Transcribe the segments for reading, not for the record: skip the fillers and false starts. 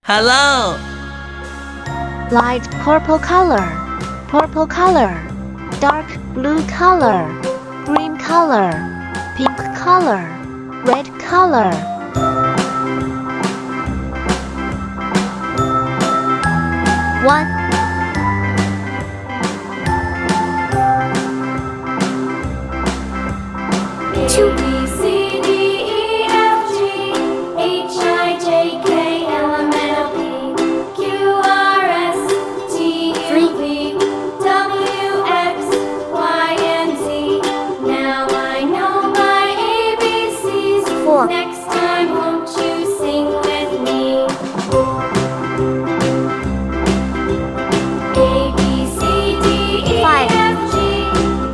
Hello. Light purple color, dark blue color, green color, pink color, red color. One, two, Next time, won't you sing with me? A, B, C, D, E, F, G,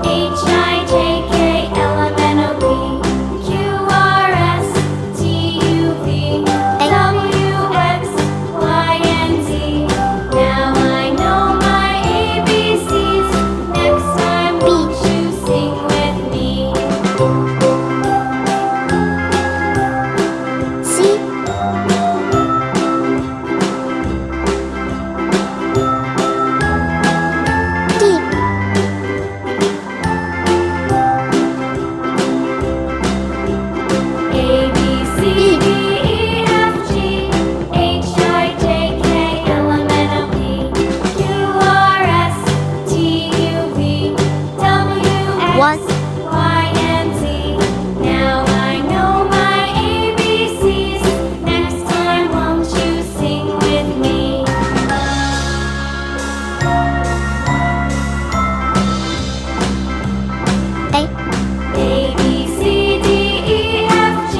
H, I, J, K, L, M, N, O, P, Q, R, S, T, U, V, W, X, Y, and Z. Now I know my ABCs. Next time, won't you sing with me? one, Y, and Z. Now I know my ABCs. Next time, won't you sing with me? A, B, C, D, E, F, G,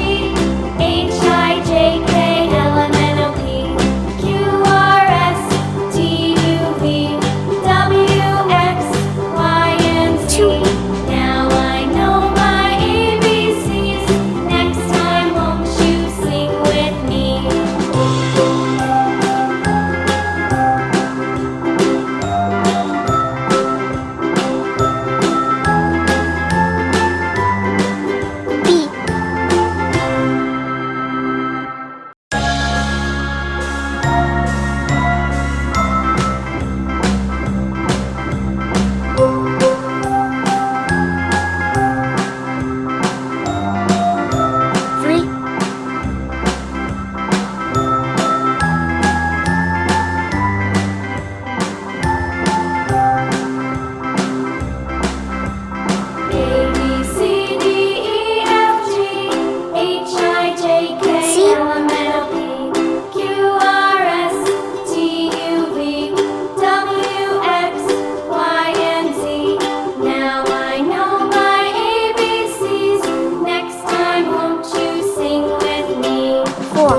H, I, J, K, L, M, N, O, P, Q, R, S, T, U, V, W, X, Y, and Z. Now I know my ABCs. Next time, won't you sing with me? B, three, A, B, C, D, E, F, G, H, I, J, K, C. L, M, N, O, P, Q, R, S, T, U, V, W, X, Y, and Z. Now I know my ABCs. Next time, won't you sing with me? four,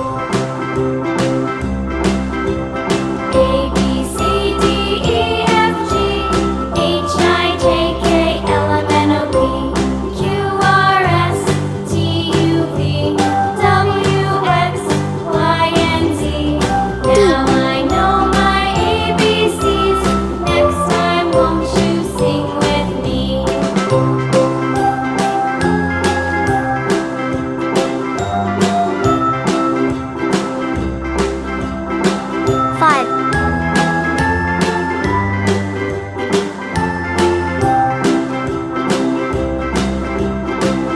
A, B, C, D, E, F, G, H, I, J, K, L, M, N, O, P, Q, R, S, T, U, V, W, X, Y, and Z. Now I know my ABCs. Next time, won't you sing with me? five,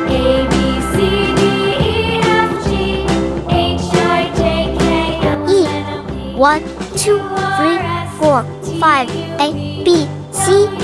A, B, C, D, E, F, G, H, I, J, K, L, E. M, N, O, P, 1, 2, 3, 4, 5, A, B, C,